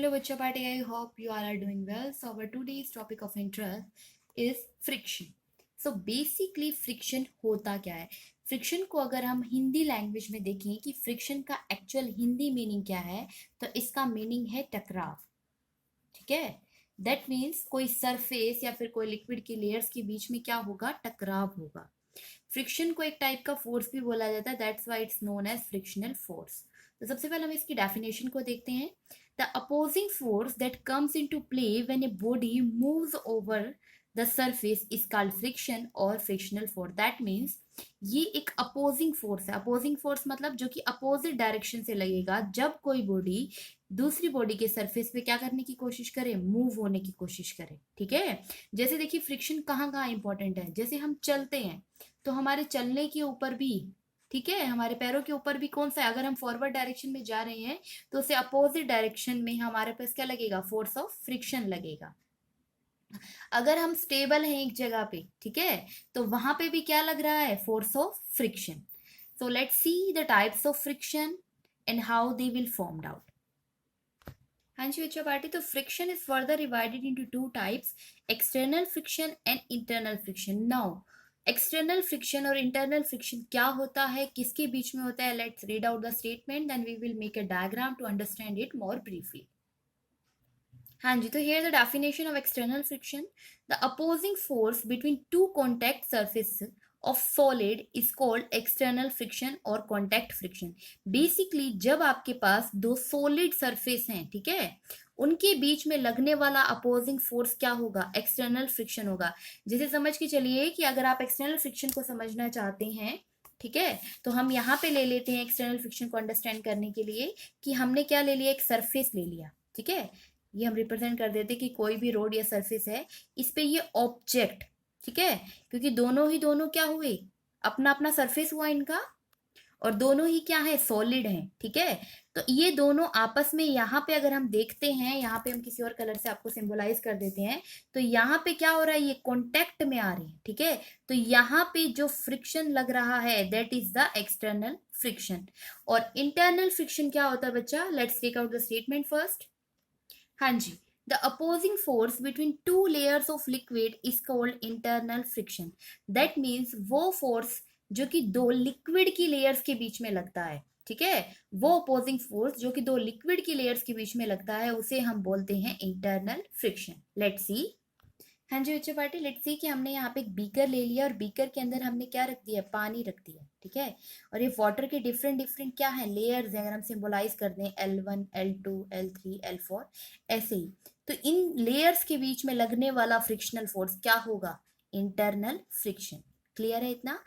Hello, Bachcha Party. I hope you all are doing well. So, our today's topic of interest is friction. So, basically, friction होता क्या है? Friction को अगर हम Hindi language में देखें कि फ्रिक्शन का एक्चुअल हिंदी मीनिंग क्या है, तो इसका मीनिंग है टकराव. ठीक है. दैट मीन्स कोई सरफेस या फिर कोई लिक्विड की लेयर्स के बीच में क्या होगा, टकराव होगा. फ्रिक्शन को एक टाइप का फोर्स भी बोला जाता है. That's why it's known as frictional force. तो सबसे पहले हम इसकी डेफिनेशन को देखते हैं. The opposing force that comes into play when a body moves over the surface is called friction और फ्रिक्शनल फोर्स. दैट मीन्स ये एक अपोजिंग फोर्स है. अपोजिंग फोर्स मतलब जो कि अपोजिट डायरेक्शन से लगेगा जब कोई बॉडी दूसरी बॉडी के सरफेस पे क्या करने की कोशिश करे, मूव होने की कोशिश करे. ठीक है. जैसे देखिए फ्रिक्शन कहाँ कहाँ इंपॉर्टेंट है. जैसे हम चलते हैं तो हमारे चलने के ऊपर भी, ठीक है, हमारे पैरों के ऊपर भी कौन सा है, अगर हम फॉरवर्ड डायरेक्शन में जा रहे हैं तो उसे अपोजिट डायरेक्शन में हमारे पास क्या लगेगा, फोर्स ऑफ फ्रिक्शन लगेगा. अगर हम स्टेबल हैं एक जगह पे, ठीक है, तो वहां पे भी क्या लग रहा है, force of friction. So let's see the types of friction and how they will formed out. हाँ जी बच्चों पार्टी. तो friction is further divided into two types, external friction and internal friction. Now external friction और internal friction क्या होता है, किसके बीच में होता है, let's read out the statement then we will make a diagram to understand it more briefly. हाँ जी. तो here the definition of external friction, the opposing force between to contact surface of solid is called external friction और contact friction. Basically जब आपके पास दो solid surface हैं, ठीक है, उनके बीच में लगने वाला अपोजिंग फोर्स क्या होगा, एक्सटर्नल फ्रिक्शन होगा. जैसे समझ के चलिए कि अगर आप एक्सटर्नल फ्रिक्शन को समझना चाहते हैं, ठीक है, तो हम यहाँ पे ले लेते हैं एक्सटर्नल फ्रिक्शन को अंडरस्टैंड करने के लिए कि हमने क्या ले लिया, एक सरफेस ले लिया. ठीक है. ये हम रिप्रेजेंट कर देते कि कोई भी रोड या सरफेस है, इस पे ये ऑब्जेक्ट, ठीक है, क्योंकि दोनों क्या हुए, अपना अपना सरफेस हुआ इनका, और दोनों ही क्या है, सॉलिड हैं. ठीक है. तो ये दोनों आपस में यहाँ पे अगर हम देखते हैं, यहाँ पे हम किसी और कलर से आपको सिंबलाइज कर देते हैं, तो यहाँ पे क्या हो रहा है, ये कॉन्टेक्ट में आ रहे हैं. ठीक है. तो यहाँ पे जो फ्रिक्शन लग रहा है that is the external friction. और इंटरनल फ्रिक्शन क्या होता है बच्चा, let's take out the statement first. हाँ जी. The opposing force between two layers of liquid is called internal friction. That means वो फोर्स जो कि दो लिक्विड की लेयर्स के बीच में लगता है, ठीक है, वो अपोजिंग फोर्स जो कि दो लिक्विड की लेयर्स के बीच में लगता है उसे हम बोलते हैं इंटरनल फ्रिक्शन. Let's see. हाँ जी बच्चों पार्टी, लेट्स सी कि हमने यहाँ पे एक बीकर ले लिया और बीकर के अंदर हमने क्या रख दिया, पानी रख दिया. ठीक है. और ये वाटर के डिफरेंट डिफरेंट क्या है, लेयर्स है. अगर हम सिंबलाइज कर दें L1 L2 L3 L4 ऐसे ही, तो इन लेयर्स के बीच में लगने वाला फ्रिक्शनल फोर्स क्या होगा, इंटरनल फ्रिक्शन. क्लियर है इतना.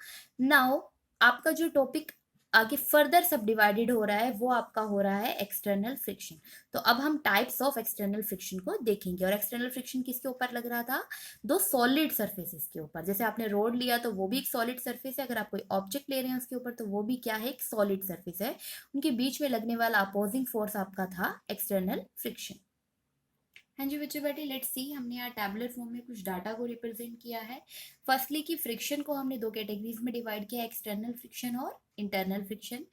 नाउ आपका जो टॉपिक आगे फर्दर सब डिवाइडेड हो रहा है वो आपका हो रहा है एक्सटर्नल फ्रिक्शन. तो अब हम टाइप्स ऑफ एक्सटर्नल फ्रिक्शन को देखेंगे. और एक्सटर्नल फ्रिक्शन किसके ऊपर लग रहा था, दो सॉलिड सरफेसेस के ऊपर. जैसे आपने रोड लिया तो वो भी एक सॉलिड सरफेस है, अगर आप कोई ऑब्जेक्ट ले रहे हैं उसके ऊपर तो वो भी क्या है, एक सॉलिड सरफेस है. उनके बीच में लगने वाला अपोजिंग फोर्स आपका था एक्सटर्नल फ्रिक्शन. हाँ जी बच्चों बेटी, लेट्स सी. हमने यहाँ टैबुलर फॉर्म में कुछ डाटा को रिप्रेजेंट किया है. फर्स्टली कि फ्रिक्शन को हमने दो कैटेगरीज में डिवाइड किया, एक्सटर्नल फ्रिक्शन और इंटरनल फ्रिक्शन.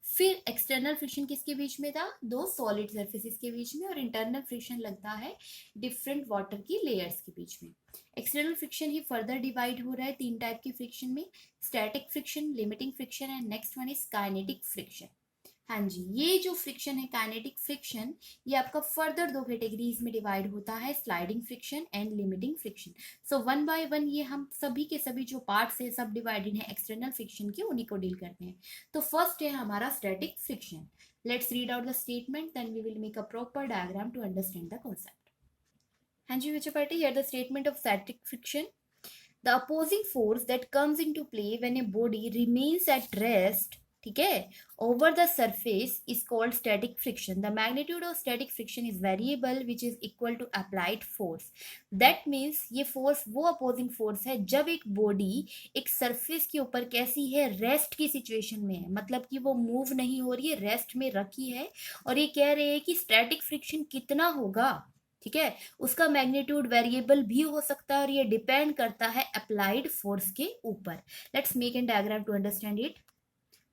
फिर एक्सटर्नल फ्रिक्शन किसके बीच में था, दो सॉलिड सरफेसेस के बीच में. और इंटरनल फ्रिक्शन लगता है डिफरेंट वाटर की लेयर्स के बीच में. एक्सटर्नल फ्रिक्शन ही फर्दर डिवाइड हो रहा है तीन टाइप की फ्रिक्शन में, static friction, limiting friction and next one is kinetic friction. हाँ जी. ये जो फ्रिक्शन है काइनेटिक फ्रिक्शन, ये आपका फर्दर दो कैटेगरीज में डिवाइड होता है, sliding friction and limiting friction. So one by one ये हम सभी के सभी जो पार्ट्स है सब डिवाइडेड है एक्सटर्नल फ्रिक्शन के, उन्हीं को डील करते हैं. तो फर्स्ट है हमारा static friction. Let's read out the statement then we will make a proper diagram to understand the concept. हाँ जी बच्चों party, here the statement of static friction. The opposing force that comes into play when a body remains at rest, ठीक है, over the surface is called static friction. The magnitude of static friction is variable which is equal to applied force. That means ये force वो opposing force है जब एक body एक surface के ऊपर कैसी है, रेस्ट की सिचुएशन में है, मतलब कि वो मूव नहीं हो रही है, रेस्ट में रखी है. और ये कह रहे हैं कि स्टैटिक फ्रिक्शन कितना होगा, ठीक है, उसका मैग्नीट्यूड वेरिएबल भी हो सकता है और ये डिपेंड करता है अप्लाइड फोर्स के ऊपर. Let's make an diagram to understand it.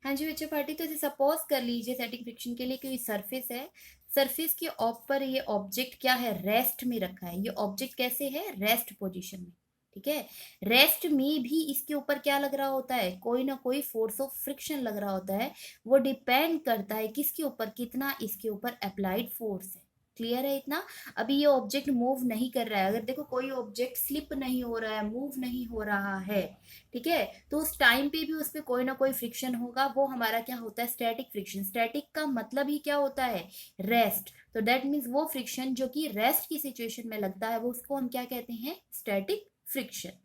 हाँ जी बच्चों पार्टी, तो इसे सपोज कर लीजिए स्टैटिक फ्रिक्शन के लिए कोई सरफेस है. सरफेस के ऊपर ये ऑब्जेक्ट क्या है, रेस्ट में रखा है। ये ऑब्जेक्ट कैसे है, रेस्ट पोजीशन में, ठीक है। रेस्ट में भी इसके ऊपर क्या लग रहा होता है, कोई ना कोई फोर्स ऑफ फ्रिक्शन लग रहा होता है। वो डिपेंड करता है किसके ऊपर, कितना इसके ऊपर अप्लाइड फोर्स है। क्लियर है इतना। अभी ये ऑब्जेक्ट मूव नहीं कर रहा है, अगर देखो कोई ऑब्जेक्ट स्लिप नहीं हो रहा है, मूव नहीं हो रहा है, ठीक है, तो उस टाइम पे भी उस पर कोई ना कोई फ्रिक्शन होगा। वो हमारा क्या होता है, स्टैटिक फ्रिक्शन। स्टैटिक का मतलब ही क्या होता है, रेस्ट। तो दैट मीन्स वो फ्रिक्शन जो कि रेस्ट की सिचुएशन में लगता है, वो उसको हम क्या कहते हैं, स्टैटिक फ्रिक्शन।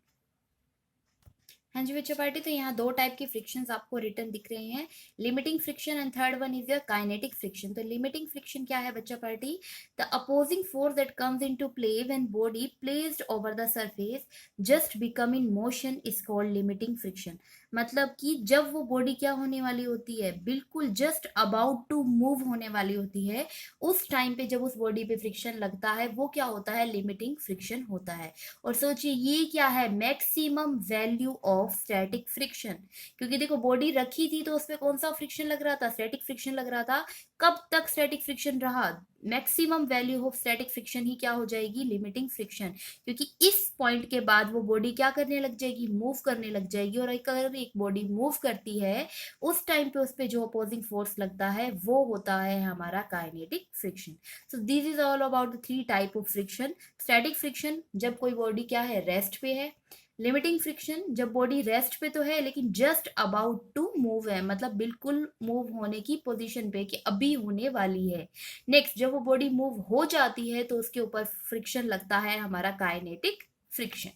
हाँ जी बच्चों पार्टी, तो यहाँ दो टाइप के फ्रिक्शंस आपको रिटर्न दिख रहे हैं, limiting friction and third one is your kinetic friction. तो लिमिटिंग फ्रिक्शन क्या है बच्चा party, the opposing force that comes into play when body placed over the surface just become in motion is called limiting friction. मतलब कि जब वो body क्या होने वाली होती है, बिल्कुल जस्ट अबाउट टू मूव होने वाली होती है, उस टाइम पे जब उस बॉडी पे फ्रिक्शन लगता है, वो क्या होता है, लिमिटिंग फ्रिक्शन होता है। और सोचिए ये क्या है, maximum value of static friction. क्योंकि देखो बॉडी रखी थी तो उसपे कौन सा फ्रिक्शन लग रहा था, स्टैटिक फ्रिक्शन लग रहा था। कब तक स्टैटिक फ्रिक्शन रहा, maximum value of static friction ही क्या हो जाएगी, लिमिटिंग फ्रिक्शन। क्योंकि इस पॉइंट के बाद वो बॉडी क्या करने लग जाएगी, मूव करने लग जाएगी। और अगर एक बॉडी मूव करती है, उस टाइम पे उस पे जो अपोजिंग फोर्स लगता है, वो होता है हमारा kinetic friction. So this is all about the three type of friction. Static friction जब कोई बॉडी क्या है, रेस्ट पे है। लिमिटिंग फ्रिक्शन जब बॉडी रेस्ट पे तो है लेकिन जस्ट अबाउट टू मूव है, मतलब बिल्कुल मूव होने की पोजीशन पे कि अभी होने वाली है। नेक्स्ट जब वो बॉडी मूव हो जाती है तो उसके ऊपर फ्रिक्शन लगता है हमारा काइनेटिक फ्रिक्शन।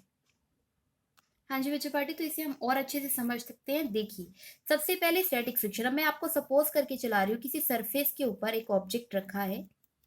हाँ जी बच्चों पार्टी, तो इसे हम और अच्छे से समझ सकते हैं। देखिए सबसे पहले स्टैटिक फ्रिक्शन, अब मैं आपको सपोज करके चला रही हूँ, किसी सरफेस के ऊपर एक ऑब्जेक्ट रखा है,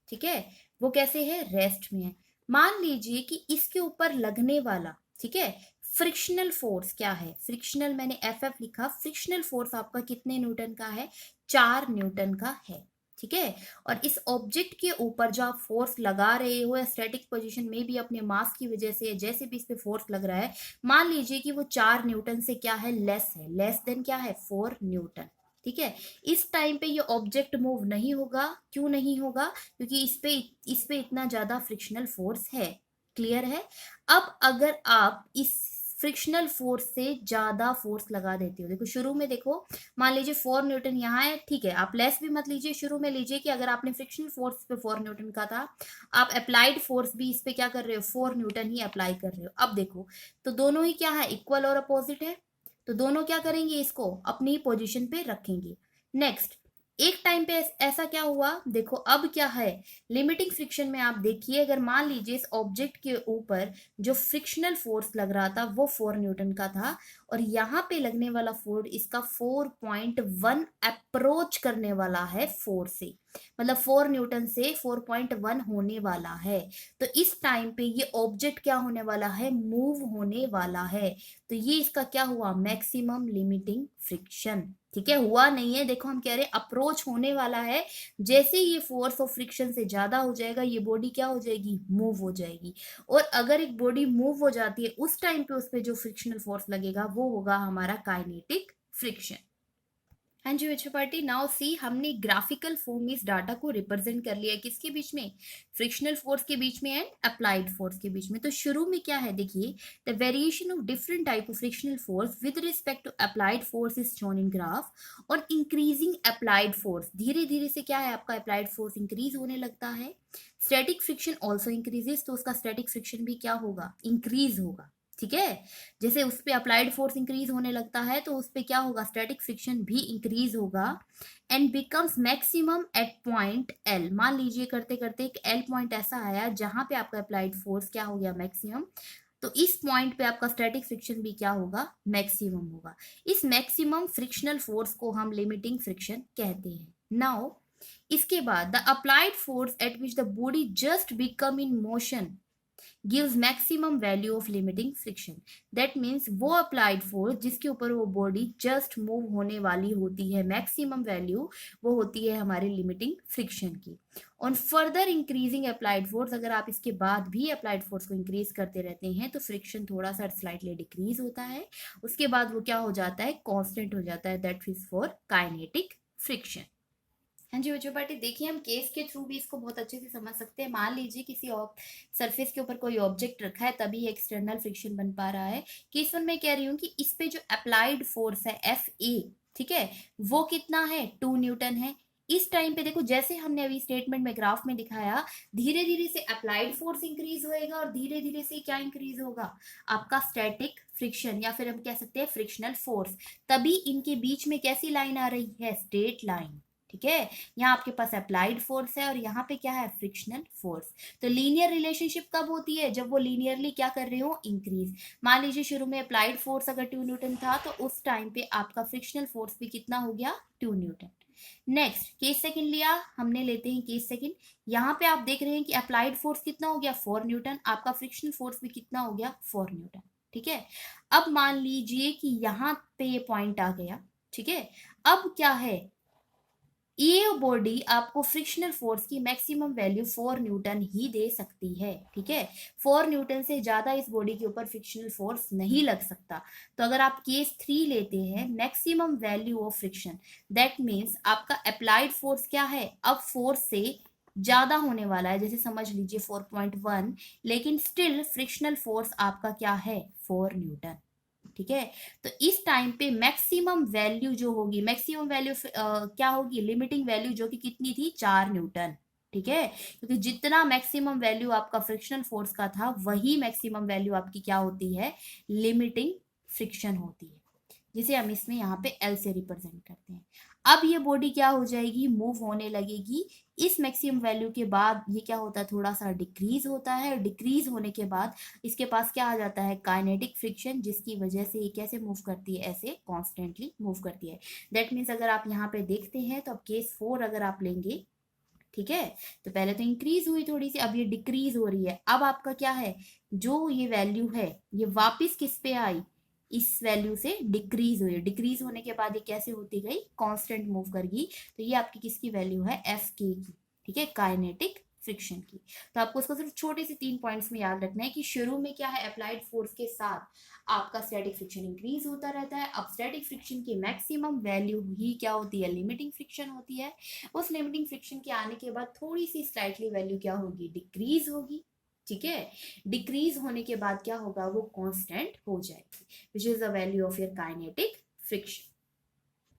ठीक है, वो कैसे है, रेस्ट में है। मान लीजिए कि इसके ऊपर लगने वाला, ठीक है, फ्रिक्शनल फोर्स क्या है, फ्रिक्शनल मैंने एफ एफ लिखा, फ्रिक्शनल फोर्स आपका कितने न्यूटन का है, 4 न्यूटन का है, ठीक है। और इस ऑब्जेक्ट के ऊपर जो आप फोर्स लगा रहे हो, या स्टैटिक पोजीशन में भी अपने मास की वजह से जैसे भी इस पे फोर्स लग रहा है, मान लीजिए कि वो 4 न्यूटन से क्या है, लेस है, लेस देन क्या है, 4 न्यूटन, ठीक है। इस टाइम पे ये ऑब्जेक्ट मूव नहीं होगा। क्यों नहीं होगा, क्योंकि इस पे इतना ज्यादा फ्रिक्शनल फोर्स है। क्लियर है। अब अगर आप इस फ्रिक्शनल फोर्स से ज्यादा फोर्स लगा देते हो, देखो शुरू में देखो, मान लीजिए 4 न्यूटन यहाँ है, ठीक है, आप लेस भी मत लीजिए, शुरू में लीजिए कि अगर आपने फ्रिक्शनल फोर्स पे 4 न्यूटन का था, आप अप्लाइड फोर्स भी इस पे क्या कर रहे हो, 4 न्यूटन ही अप्लाई कर रहे हो। अब देखो तो दोनों ही क्या है, इक्वल और अपोजिट है, तो दोनों क्या करेंगे, इसको अपनी पोजीशन पे रखेंगे। नेक्स्ट एक टाइम पे ऐसा क्या हुआ, देखो अब क्या है, लिमिटिंग फ्रिक्शन में आप देखिए, अगर मान लीजिए इस ऑब्जेक्ट के ऊपर जो फ्रिक्शनल फोर्स लग रहा था वो 4 न्यूटन का था, और यहाँ पे लगने वाला फोर्स इसका 4.1 अप्रोच करने वाला है 4 से, मतलब 4 न्यूटन से 4.1 होने वाला है। तो इस टाइम पे ये ऑब्जेक्ट क्या होने वाला है, मूव होने वाला है। तो ये इसका क्या हुआ, मैक्सिमम लिमिटिंग फ्रिक्शन, ठीक है। हुआ नहीं है, देखो हम कह रहे हैं अप्रोच होने वाला है। जैसे ये फोर्स ऑफ फ्रिक्शन से ज्यादा हो जाएगा, ये बॉडी क्या हो जाएगी, मूव हो जाएगी। और अगर एक बॉडी मूव हो जाती है, उस टाइम पे उस पे जो फ्रिक्शनल फोर्स लगेगा वो होगा हमारा काइनेटिक फ्रिक्शन। हाँ जी बच्चों पार्टी, नाउ सी हमने ग्राफिकल फॉर्म में इस डाटा को रिप्रेजेंट कर लिया है, किसके बीच में, फ्रिक्शनल फोर्स के बीच में एंड अप्लाइड फोर्स के बीच में। तो शुरू में क्या है, देखिए the variation of different type of frictional force with respect to applied force is shown in graph. और इंक्रीजिंग अप्लाइड फोर्स, धीरे धीरे से क्या है, आपका अप्लाइड फोर्स इंक्रीज होने लगता है। स्टैटिक फ्रिक्शन ऑल्सो इंक्रीजेस, तो उसका स्टैटिक फ्रिक्शन भी क्या होगा, इंक्रीज होगा, ठीक है। जैसे उस पे अप्लाइड फोर्स इंक्रीज होने लगता है तो उस पे क्या होगा, स्टैटिक फ्रिक्शन भी इंक्रीज होगा। And becomes maximum at point L, मान लीजिए करते करते एक एल पॉइंट ऐसा आया जहां पे आपका अप्लाइड फोर्स क्या हो गया, मैक्सिमम। तो इस पॉइंट पे आपका स्टैटिक फ्रिक्शन भी क्या होगा, मैक्सिमम होगा। इस मैक्सिमम फ्रिक्शनल फोर्स को हम लिमिटिंग फ्रिक्शन कहते हैं। नाउ इसके बाद the applied force at which the body just become in motion gives maximum value of limiting friction. That means वो applied force जिसके ऊपर वो body just move होने वाली होती है, maximum value वो होती है हमारे limiting friction की। On further increasing applied force, अगर आप इसके बाद भी applied force को increase करते रहते हैं तो friction थोड़ा सा slightly decrease होता है, उसके बाद वो क्या हो जाता है, constant हो जाता है, that is for kinetic friction. हाँ जी बच्चों पार्टी, देखिए हम केस के थ्रू भी इसको बहुत अच्छे से समझ सकते हैं। मान लीजिए किसी सरफेस के ऊपर कोई ऑब्जेक्ट रखा है, तभी एक्सटर्नल फ्रिक्शन बन पा रहा है। केस वन में कह रही हूँ कि इस पे जो अप्लाइड फोर्स है Fa, ठीक है, वो कितना है, 2 न्यूटन है। इस टाइम पे देखो, जैसे हमने अभी स्टेटमेंट में ग्राफ में दिखाया, धीरे धीरे से अप्लाइड फोर्स इंक्रीज होएगा और धीरे धीरे से क्या इंक्रीज होगा, आपका स्टैटिक फ्रिक्शन, या फिर हम कह सकते हैं फ्रिक्शनल फोर्स। तभी इनके बीच में कैसी लाइन आ रही है, स्ट्रेट लाइन। ठीक है, यहाँ आपके पास अप्लाइड फोर्स है और यहाँ पे क्या है, फ्रिक्शनल फोर्स। तो लीनियर रिलेशनशिप कब होती है, जब वो लीनियरली क्या कर रहे हो, इंक्रीज। मान लीजिए शुरू में अप्लाइड फोर्स अगर 2 न्यूटन था, तो उस टाइम पे आपका फ्रिक्शनल फोर्स भी कितना हो गया, 2 न्यूटन। नेक्स्ट केस सेकंड लिया हमने, लेते हैं केस सेकंड। यहाँ पे आप देख रहे हैं कि अप्लाइड फोर्स कितना हो गया, 4 न्यूटन, आपका फ्रिक्शनल फोर्स भी कितना हो गया, 4 न्यूटन। ठीक है, अब मान लीजिए कि यहाँ पे ये पॉइंट आ गया। ठीक है, अब क्या है, ये बॉडी आपको फ्रिक्शनल फोर्स की मैक्सिमम वैल्यू 4 न्यूटन ही दे सकती है। ठीक है, 4 न्यूटन से ज्यादा इस बॉडी के ऊपर फ्रिक्शनल फोर्स नहीं लग सकता। तो अगर आप केस 3 लेते हैं, maximum value of friction, that means आपका अप्लाइड फोर्स क्या है, अब फोर्स से ज्यादा होने वाला है, जैसे समझ लीजिए 4.1, लेकिन स्टिल फ्रिक्शनल फोर्स आपका क्या है, 4 न्यूटन। ठीक है, तो इस टाइम पे मैक्सिमम वैल्यू जो होगी, मैक्सिमम वैल्यू क्या होगी, लिमिटिंग वैल्यू, जो कि कितनी थी, 4 न्यूटन। ठीक है, क्योंकि जितना मैक्सिमम वैल्यू आपका फ्रिक्शनल फोर्स का था, वही मैक्सिमम वैल्यू आपकी क्या होती है, लिमिटिंग फ्रिक्शन होती है, जिसे हम इसमें यहाँ पे एल से रिप्रेजेंट करते हैं। अब ये बॉडी क्या हो जाएगी, मूव होने लगेगी। इस मैक्सिमम वैल्यू के बाद ये क्या होता है, थोड़ा सा डिक्रीज होता है। डिक्रीज होने के बाद इसके पास क्या आ जाता है, काइनेटिक फ्रिक्शन, जिसकी वजह से ये कैसे मूव करती है, ऐसे कॉन्स्टेंटली मूव करती है। दैट मीन्स अगर आप यहाँ पे देखते हैं, तो अब केस 4 अगर आप लेंगे, ठीक है, तो पहले तो इंक्रीज हुई थोड़ी सी, अब ये डिक्रीज हो रही है। अब आपका क्या है, जो ये वैल्यू है, ये वापस किस पे आई, इस वैल्यू से डिक्रीज हुई। डिक्रीज होने के बाद ये कैसे होती गई, कांस्टेंट मूव कर गई। तो ये आपकी किसकी वैल्यू है, एफ के की। ठीक है, काइनेटिक फ्रिक्शन की। तो आपको उसको सिर्फ छोटे से 3 पॉइंट्स में याद रखना है कि शुरू में क्या है, अप्लाइड फोर्स के साथ आपका स्टैटिक फ्रिक्शन इंक्रीज होता रहता है। अब स्टैटिक फ्रिक्शन की मैक्सिमम वैल्यू ही क्या होती है, लिमिटिंग फ्रिक्शन होती है। उस लिमिटिंग फ्रिक्शन के आने के बाद थोड़ी सी स्लाइटली वैल्यू क्या होगी, डिक्रीज होगी। ठीक है, डिक्रीज होने के बाद क्या होगा, वो कांस्टेंट हो जाएगी, which is the value of your kinetic friction.